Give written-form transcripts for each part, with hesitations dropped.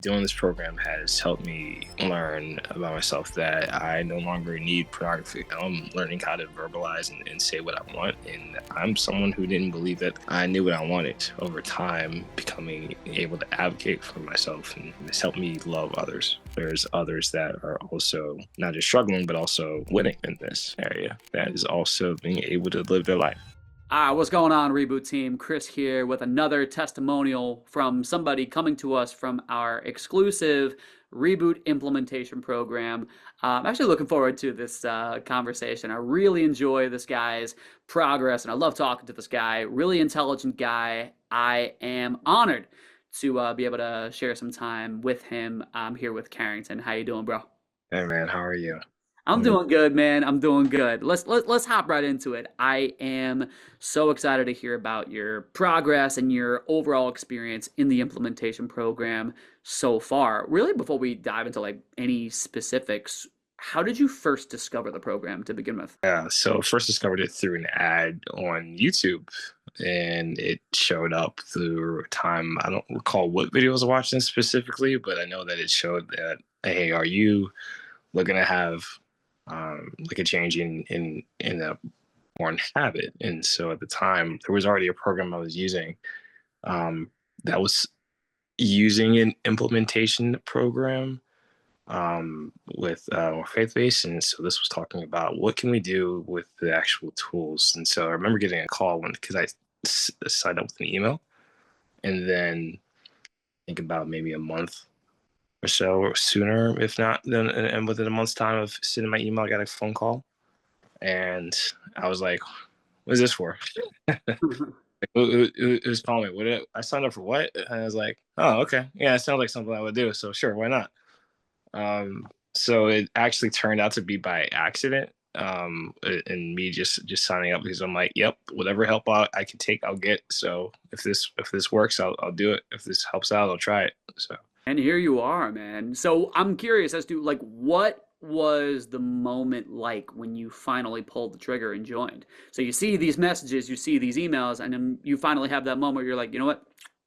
Doing this program has helped me learn about myself that I no longer need pornography. I'm learning how to verbalize and say what I want. And I'm someone who didn't believe that I knew what I wanted. Over time, becoming able to advocate for myself, and it's helped me love others. There's others that are also not just struggling, but also winning in this area. That is also being able to live their life. What's going on, Reboot team? Chris here with another testimonial from somebody coming to us from our exclusive Reboot implementation program. I'm actually looking forward to this conversation. I really enjoy this guy's progress, and I love talking to this guy. Really intelligent guy. I am honored to be able to share some time with him. I'm here with Carrington. How you doing, bro? Hey man, how are you? I'm I'm doing doing good, man. I'm doing good. Let's hop right into it. I am so excited to hear about your progress and your overall experience in the implementation program so far. Really, before we dive into like any specifics, how did you first discover the program to begin with? Yeah, so first discovered it through an ad on YouTube, and it showed up through time. I don't recall what videos I watched in specifically, but I know that it showed that, hey, are you looking to have like a change in a porn habit? And so at the time, there was already a program I was using um, that was using an implementation program with more faith-based, and so this was talking about what can we do with the actual tools. And so I remember getting a call when because signed up with an email, and then I think about maybe a month or so, or sooner, if not, then and within a month's time of sending my email, I got a phone call, and I was like, "What is this for?" Who's calling me? I signed up for what? And I was like, "Oh, okay, yeah, it sounds like something I would do. So sure, why not?" So it actually turned out to be by accident. And me just signing up because I'm like, yep, whatever help I can take, I'll get. So if this works, I'll do it. If this helps out, I'll try it. So And here you are, man. So I'm curious as to like what was the moment like when you finally pulled the trigger and joined? So you see these messages, you see these emails, and then you finally have that moment where you're like, you know what?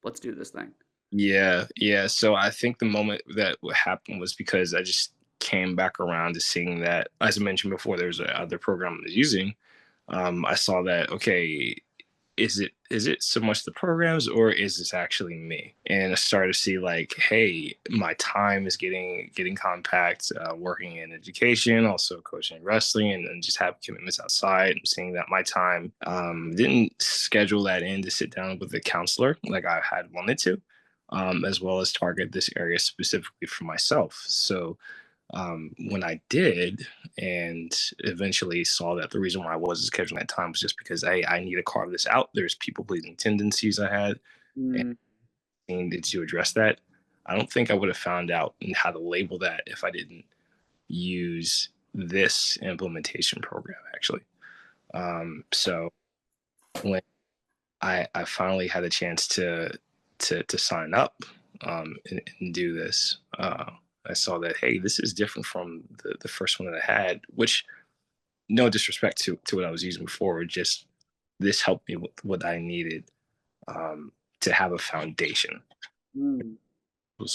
Let's do this thing. yeah, yeah. So I think the moment that what happened was because I just came back around to seeing that, as I mentioned before, there's other program I was using. I saw that, okay, is it so much the programs, or is this actually me? And I started to see like, hey, my time is getting compact, working in education, also coaching wrestling, and just have commitments outside. I'm seeing that my time didn't schedule that in to sit down with a counselor like I had wanted to, as well as target this area specifically for myself. So when I did, and eventually saw that the reason why I wasn't scheduling that time was just because I need to carve this out. There's people pleasing tendencies I had, and Mm, needed to address that. I don't think I would have found out how to label that if I didn't use this implementation program actually. So when I finally had a chance to sign up and do this. I saw that, hey, this is different from the first one that I had, which no disrespect to what I was using before, just this helped me with what I needed um, to have a foundation. mm.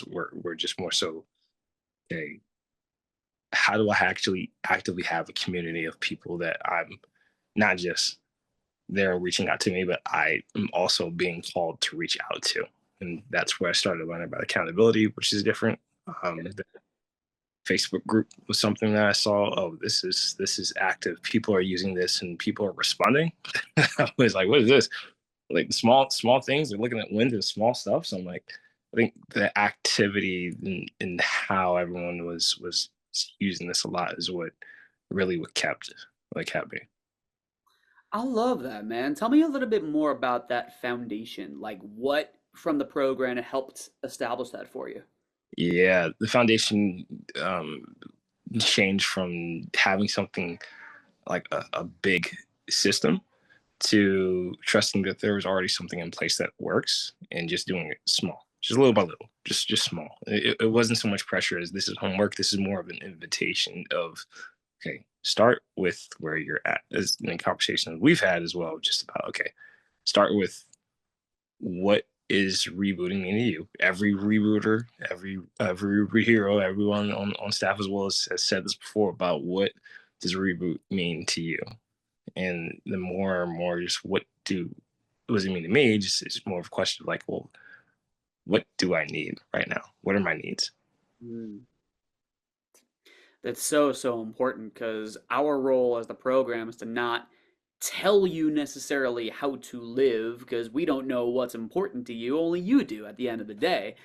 We're just more so, okay, how do I actually actively have a community of people that I'm not just they're reaching out to me, but I am also being called to reach out to. And that's where I started learning about accountability, which is different. The Facebook group was something that I saw. Oh, this is active. People are using this, and people are responding. I was like, what is this? Like small things. They're looking at wins and small stuff. So I'm like, I think the activity and how everyone was using this a lot is what really what kept me. I love that, man. Tell me a little bit more about that foundation. Like what from the program helped establish that for you? Yeah, the foundation changed from having something like a big system to trusting that there was already something in place that works and just doing it small, just little by little, just small. It wasn't so much pressure as this is homework. This is more of an invitation of, okay, start with where you're at. As in conversations we've had as well, just about, okay, start with what is rebooting mean to you? Every rebooter, every hero, everyone on staff as well has said this before about what does reboot mean to you? And the more and more just what does it mean to me? Just it's more of a question of like, well, what do I need right now? What are my needs? Mm. That's so, so important because our role as the program is to not tell you necessarily how to live because we don't know what's important to you. Only you do at the end of the day.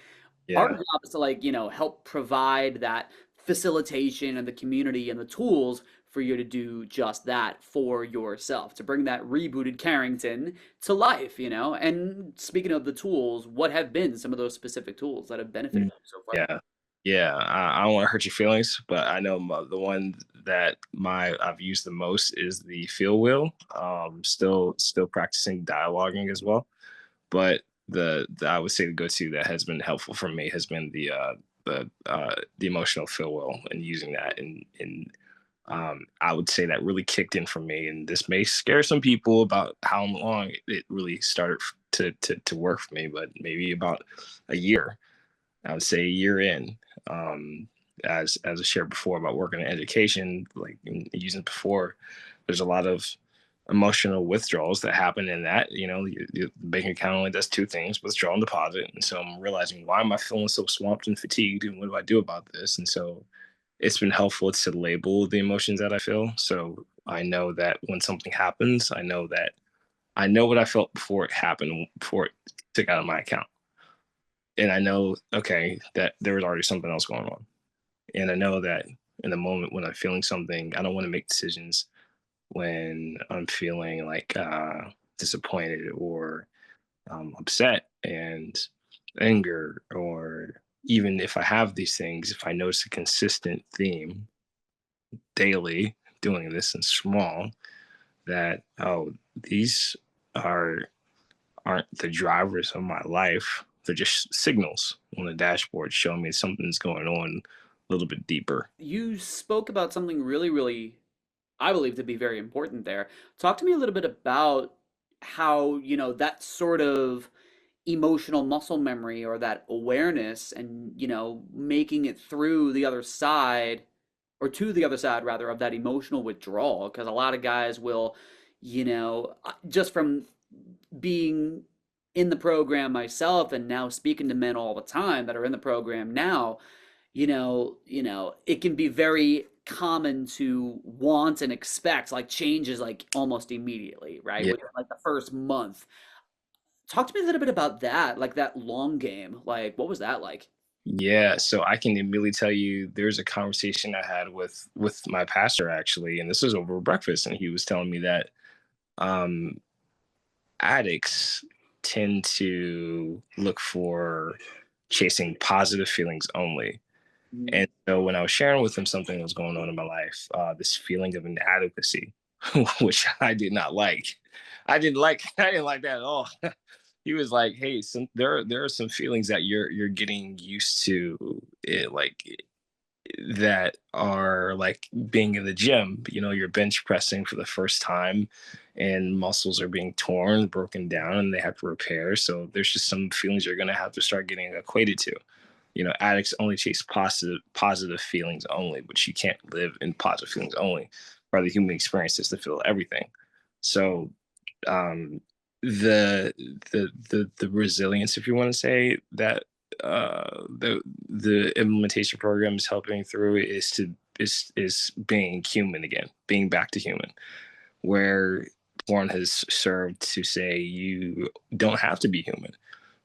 Our Yeah. job is to help provide that facilitation and the community and the tools for you to do just that for yourself, to bring that rebooted Carrington to life. And speaking of the tools, what have been some of those specific tools that have benefited Mm. you so far? Yeah. Yeah. I don't want to hurt your feelings, but I know the one that my I've used the most is the feel wheel. Still practicing dialoguing as well, but the I would say the go-to that has been helpful for me has been the emotional feel wheel and using that and I would say that really kicked in for me. And this may scare some people about how long it really started to work for me, but maybe about a year. I would say a year in. Um, as I shared before about working in education, like using it before, there's a lot of emotional withdrawals that happen in that. The bank account only does two things: withdraw and deposit. And so I'm realizing, why am I feeling so swamped and fatigued, and what do I do about this? And so it's been helpful to label the emotions that I feel. So I know that when something happens, I know what I felt before it happened, before it took out of my account. And I know, okay, that there was already something else going on. And I know that in the moment when I'm feeling something, I don't want to make decisions when I'm feeling like disappointed or upset and anger, or even if I have these things, if I notice a consistent theme daily doing this in small, that, oh, these are aren't the drivers of my life. They're just signals on the dashboard showing me something's going on a little bit deeper. You spoke about something really, really, I believe to be very important there. Talk to me a little bit about how, that sort of emotional muscle memory or that awareness and, making it through the other side or to the other side rather of that emotional withdrawal. Because a lot of guys will, just from being in the program myself and now speaking to men all the time that are in the program now, it can be very common to want and expect like changes like almost immediately, right? Yeah. Within like the first month. Talk to me a little bit about that, like that long game. Like, what was that like? Yeah, so I can immediately tell you there's a conversation I had with my pastor actually, and this was over breakfast, and he was telling me that um addicts tend to look for chasing positive feelings only. Mm, And so when I was sharing with him something that was going on in my life, this feeling of inadequacy, which I did not like. I didn't like that at all. He was like, "Hey, there are some feelings that you're getting used to, that are like being in the gym. You're bench pressing for the first time, and muscles are being torn, broken down, and they have to repair. So there's just some feelings you're gonna have to start getting acquainted to. Addicts only chase positive feelings only, but you can't live in positive feelings only. Part of the human experience is to feel everything. So um, the the resilience, if you want to say that, the implementation program is helping through, is being human again, being back to human, where porn has served to say you don't have to be human.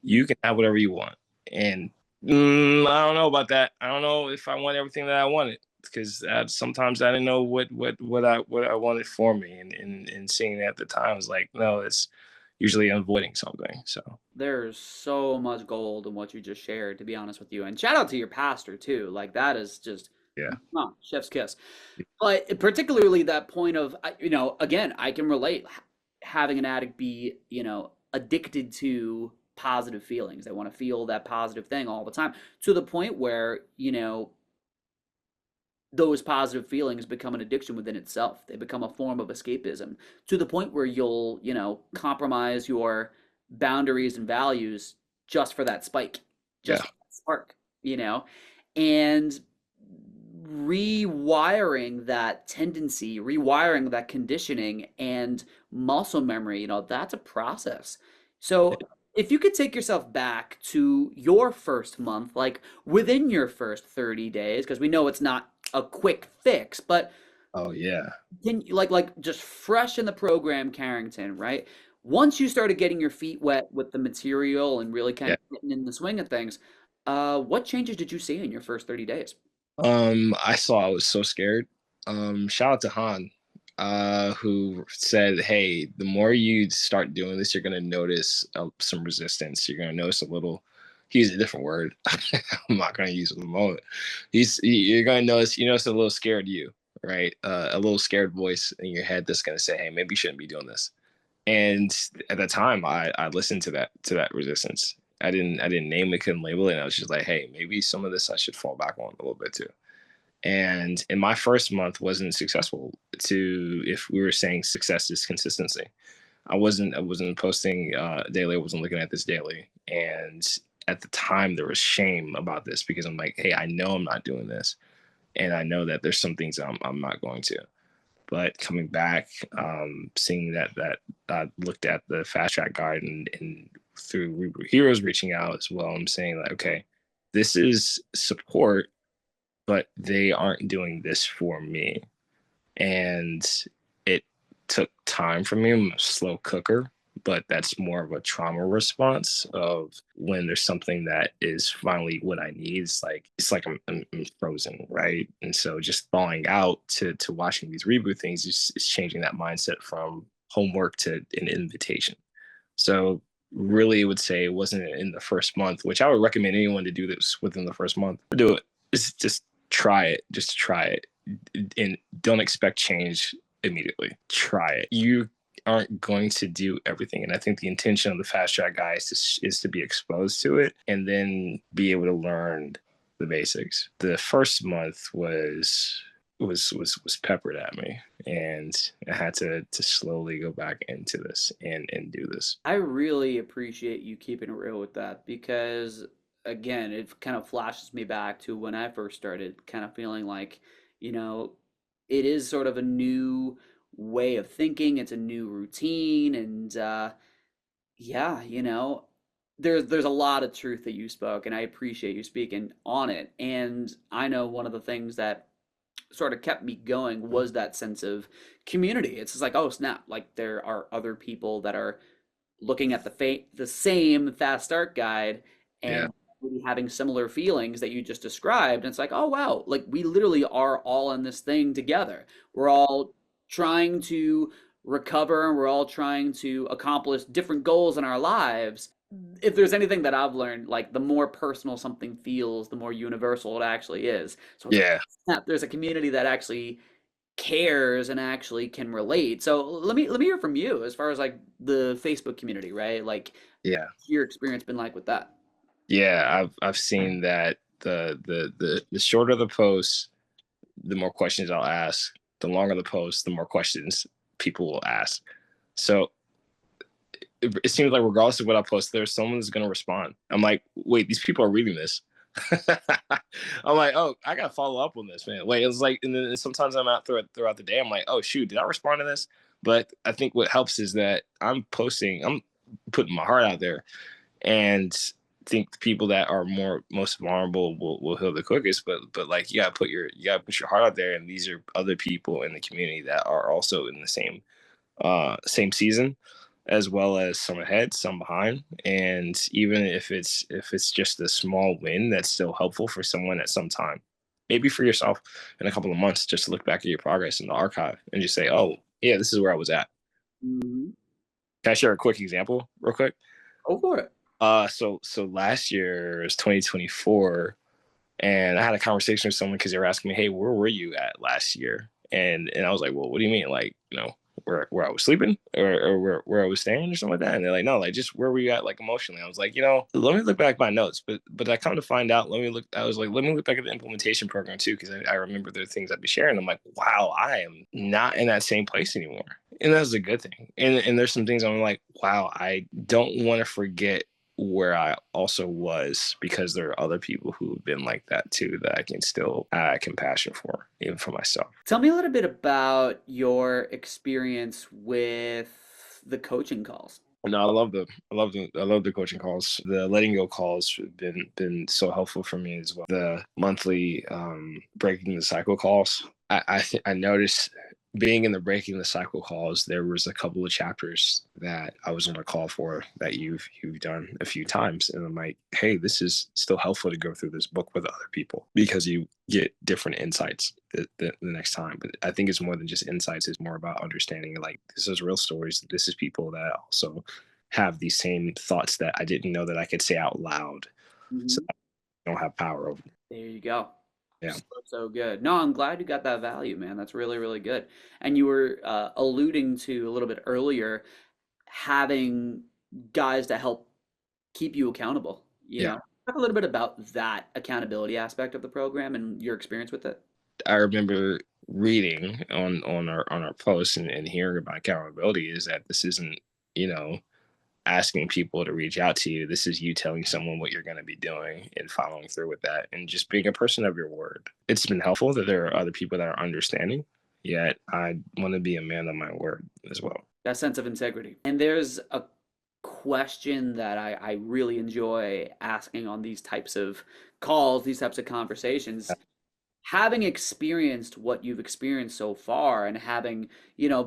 You can have whatever you want. And I don't know about that. I don't know if I want everything that I wanted, because sometimes I didn't know what I wanted for me. And seeing that at the time was like, no, it's usually avoiding something. So there's so much gold in what you just shared, to be honest with you. And shout out to your pastor too. Like that is just, yeah. chef's kiss. But particularly that point of, again, I can relate having an addict be, addicted to positive feelings. They want to feel that positive thing all the time to the point where, those positive feelings become an addiction within itself. They become a form of escapism to the point where you'll, compromise your boundaries and values just for that spike, Yeah. just for that spark, you know? And rewiring that tendency, rewiring that conditioning and muscle memory, that's a process. So if you could take yourself back to your first month, like within your first 30 days, because we know it's not a quick fix, but Oh yeah. can you like just fresh in the program, Carrington, right? Once you started getting your feet wet with the material and really kind Yeah. of getting in the swing of things, what changes did you see in your first 30 days? I saw I was so scared. Shout out to Han, who said, "Hey, the more you start doing this, you're gonna notice some resistance. You're gonna notice a little." He used a different word. I'm not gonna use it at the moment. You're gonna notice you notice a little scared you, right? A little scared voice in your head that's gonna say, "Hey, maybe you shouldn't be doing this." And at the time, I listened to that resistance. I didn't name it, couldn't label it. And I was just like, "Hey, maybe some of this I should fall back on a little bit too." And in my first month wasn't successful. To if we were saying success is consistency, I wasn't posting daily. I wasn't looking at this daily. And at the time there was shame about this because I'm like, hey, I know I'm not doing this, and I know that there's some things I'm not going to. But coming back, seeing that I looked at the fast track guide, and through Reboot Heroes reaching out as well, I'm saying like, okay, this is support, but they aren't doing this for me. And it took time for me. I'm a slow cooker, but that's more of a trauma response of when there's something that is finally what I need. It's like I'm frozen, right? And so just thawing out to watching these reboot things is changing that mindset from homework to an invitation. So really, I would say it wasn't in the first month, which I would recommend anyone to do this within the first month. Do it. Just try it. Just try it, and don't expect change immediately. Try it. You aren't going to do everything, and I think the intention of the fast track guy is to be exposed to it and then be able to learn the basics. The first month was peppered at me, and I had to slowly go back into this and do this. I really appreciate you keeping it real with that because, again, it kind of flashes me back to when I first started, kind of feeling like, you know, it is sort of a new way of thinking, it's a new routine, and yeah, there's a lot of truth that you spoke, and I appreciate you speaking on it. And I know one of the things that sort of kept me going was that sense of community. It's just like, oh snap, like there are other people that are looking at the same fast start guide Yeah. and really having similar feelings that you just described. And it's like, oh wow, like we literally are all in this thing together. We're all trying to recover and we're all trying to accomplish different goals in our lives. If there's anything that I've learned, like the more personal something feels, the more universal it actually is. So it's like, Yeah. snap, there's a community that actually cares and actually can relate. So let me hear from you as far as like the Facebook community, right? Like Yeah. your experience been like with that? Yeah. I've seen that the shorter the post, the more questions I'll ask. The longer the post, the more questions people will ask. So it seems like regardless of what I post, there's someone that's gonna respond. I'm like, wait, these people are reading this. I'm like, oh, I gotta follow up on this, man. Wait, it's like, and then sometimes I'm out throughout the day. I'm like, oh shoot, did I respond to this? But I think what helps is that I'm posting, I'm putting my heart out there, and think the people that are most vulnerable will heal the quickest. But like you gotta put your heart out there, and these are other people in the community that are also in the same season, as well as some ahead, some behind. And even if it's just a small win, that's still helpful for someone at some time. Maybe for yourself in a couple of months, just to look back at your progress in the archive and just say, oh yeah, this is where I was at. Hmm. Can I share a quick example real quick? Go for it. So last year is 2024, and I had a conversation with someone because they were asking me, "Hey, where were you at last year?" And I was like, "Well, what do you mean? Like, where I was sleeping, or where I was staying, or something like that?" And they're like, "No, like just where were you at, like emotionally?" I was like, let me look back at my notes, but I come to find out, let me look. I was like, let me look back at the implementation program too, because I remember there are things I'd be sharing. I'm like, wow, I am not in that same place anymore, and that's a good thing. And there's some things I'm like, wow, I don't want to forget where I also was, because there are other people who have been like that too that I can still compassion for, even for myself. Tell me a little bit about your experience with the coaching calls. No, I love the coaching calls. The letting go calls have been so helpful for me as well. The monthly breaking the cycle calls. I noticed being in the breaking the cycle calls, there was a couple of chapters that I was on a call for that you've done a few times, and I'm like, hey, this is still helpful to go through this book with other people because you get different insights the next time. But I think it's more than just insights; it's more about understanding. Like, this is real stories. This is people that also have these same thoughts that I didn't know that I could say out loud, so Mhm. I don't have power over. There you go. Yeah, So, so good. No, I'm glad you got that value, man. That's really, really good. And you were alluding to a little bit earlier having guys to help keep you accountable. yeah. Talk a little bit about that accountability aspect of the program and your experience with it. I remember reading on our posts and hearing about accountability is that this isn't, you know, asking people to reach out to you. This is you telling someone what you're going to be doing and following through with that and just being a person of your word. It's been helpful that there are other people that are understanding, yet I want to be a man of my word as well. That sense of integrity. And there's a question that I really enjoy asking on these types of calls, these types of conversations. Having experienced what you've experienced so far and having,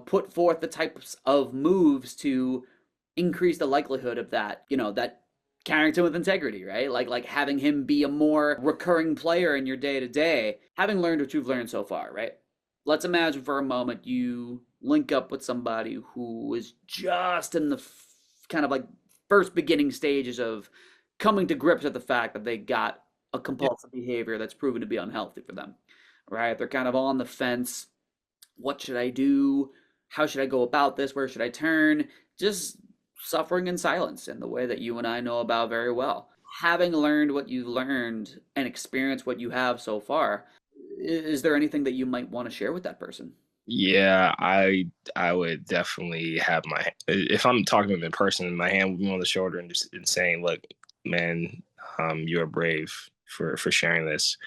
put forth the types of moves to increase the likelihood of that, that character with integrity, right? Like having him be a more recurring player in your day to day, having learned what you've learned so far, right? Let's imagine for a moment you link up with somebody who is just in the kind of like first beginning stages of coming to grips with the fact that they got a Yeah. compulsive behavior that's proven to be unhealthy for them, right? They're kind of on the fence. What should I do? How should I go about this? Where should I turn? Just suffering in silence in the way that you and I know about very well. Having learned what you've learned and experienced what you have so far, is there anything that you might want to share with that person? Yeah, I would definitely have my, if I'm talking to them in person, my hand would be on the shoulder and just and saying, "Look, man, you're brave for sharing this."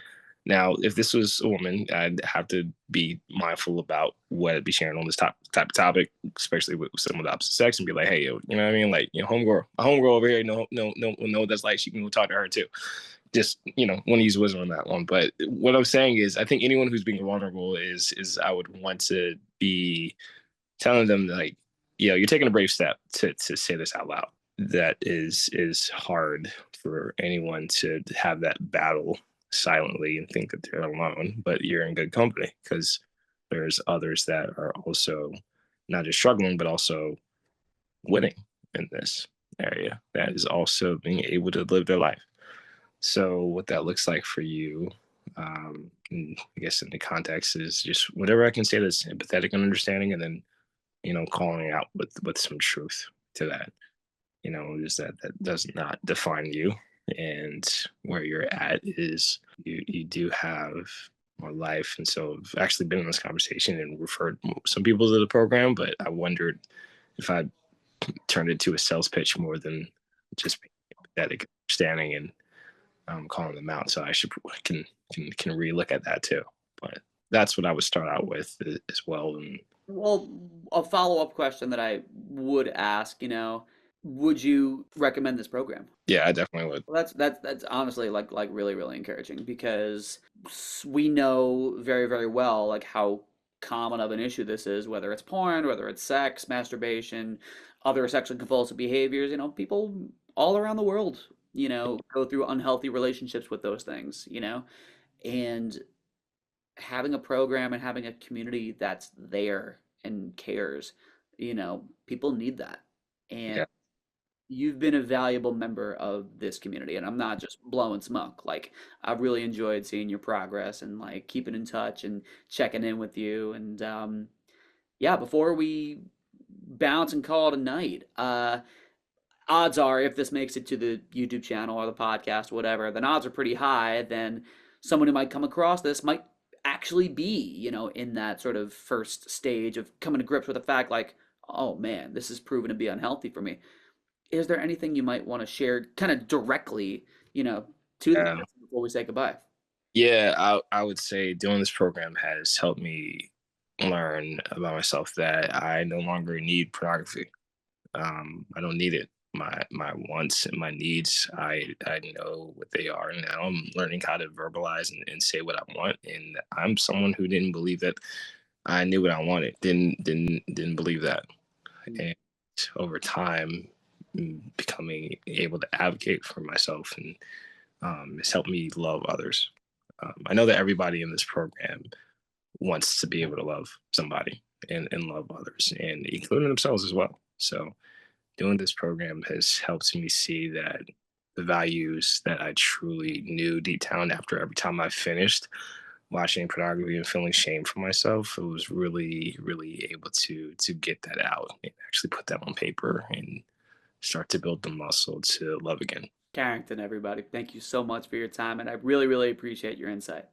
Now, if this was a woman, I'd have to be mindful about what I'd be sharing on this type of topic, especially with someone of the opposite sex, and be like, "Hey, yo, you know what I mean? Like, homegirl, a homegirl over here, no, that's like she can go talk to her too." Just want to use wisdom on that one. But what I'm saying is, I think anyone who's being vulnerable is I would want to be telling them like, you're taking a brave step to say this out loud. That is hard for anyone to have that battle silently and think that they're alone, but you're in good company because there's others that are also not just struggling but also winning in this area, that is also being able to live their life. So what that looks like for you, I guess in the context is just whatever I can say that's empathetic and understanding, and then calling out with some truth to that. Is that does not define you, and where you're at is you do have more life. And so I've actually been in this conversation and referred some people to the program, but I wondered if I turned it to a sales pitch more than just being empathetic, understanding, and calling them out. So I should can relook at that too. But that's what I would start out with as well. And Well, a follow-up question that I would ask, would you recommend this program? yeah, I definitely would. Well, that's honestly like really really encouraging because we know very very well like how common of an issue this is, whether it's porn, whether it's sex, masturbation, other sexually compulsive behaviors. People all around the world, go through unhealthy relationships with those things. And having a program and having a community that's there and cares, people need that. And Yeah, you've been a valuable member of this community, and I'm not just blowing smoke. Like, I've really enjoyed seeing your progress and like keeping in touch and checking in with you. And yeah, before we bounce and call it a night, odds are if this makes it to the YouTube channel or the podcast, whatever, then odds are pretty high. Then someone who might come across this might actually be, in that sort of first stage of coming to grips with the fact, like, oh man, this is proven to be unhealthy for me. is there anything you might want to share kind of directly, to the Um, person before we say goodbye? yeah, I would say doing this program has helped me learn about myself that I no longer need pornography. I don't need it. My wants and my needs, I know what they are now. I'm learning how to verbalize and say what I want. And I'm someone who didn't believe that I knew what I wanted. Didn't believe that. Mm. And over time, becoming able to advocate for myself and it's helped me love others. I know that everybody in this program wants to be able to love somebody and love others, and including themselves as well. So doing this program has helped me see that the values that I truly knew deep down after every time I finished watching pornography and feeling shame for myself, it was really able to get that out and actually put that on paper and start to build the muscle to love again. Carrington, everybody, thank you so much for your time, and I really, really appreciate your insight.